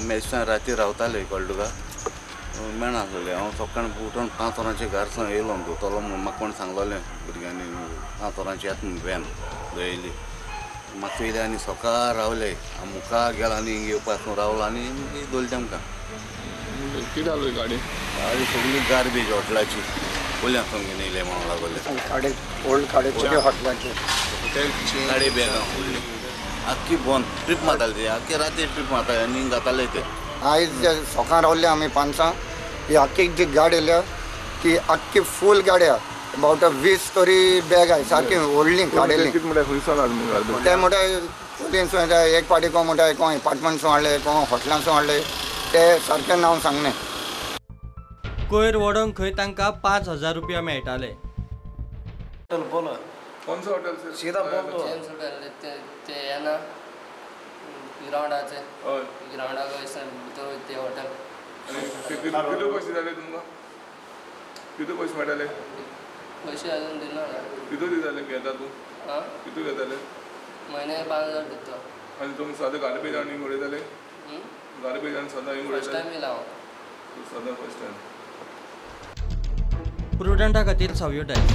मेस्टान राती रावताले कळ्ळें तुका मेळनासलें हांव सकाळीं उठून 5 वरांचेर घर सावन येयलो न्हू तो म्हाका कोण सांगलोलें भुरग्यांनी 5 वरांचेर येता म्हूण व्हॅन दवयली म्हाका येयलें आनी सकाळ रावले मुखार गेलो आनी हिंगा येवपाक रावलो आनी दवरलें आमकां कितें जालो गाडी गाडी सगळी गार्बेज हॉटेलाची कोल्यासून घेवन येयले म्हणून लागले हॉटेलाची गाडी बॅगां फुडली आख्खी बंद ट्रीप मारताले ते आख्खी राती ट्रीप मारताले आनी जाताले ते आयज सकाळ रावले आमी 5 ही आख्खी जी गाडी येयल्या ती आख्खी फूल गाडी आहा अबाउट 20 तरी बॅग आहे सारकी व्हडली काडली ते म्हणटा पुलीस एक पाटी कोण म्हणटा कोण अपार्टमेंटसून हाडले कोण हॉटेलांसून हाडले ते सारकें नांव सांगलें कोयर व्हडोंक खंय तांकां 5,000 रुपया मेळटाले बोलो कौन सा होटल से सीधा बोल दो जेम्स होटल ते है ना ग्राउंडाचे हय ग्राउंडाक भितर ते हॉटेल किती पैसे जाले तुमकां किती पैसे मेळटाले पयशे अजून दिलो ना किती दिताले घेता तूं आं किती घेताले म्हयन्याक 5,000 दितो आनी तुमी सदां गार्बेज आनी उडयताले गार्बेज आनी सदां हिंग फर्स्ट उडयताले टायम येयला हांव सदां फर्स्ट टायम प्रुडंटा खातीर सव्यो टायम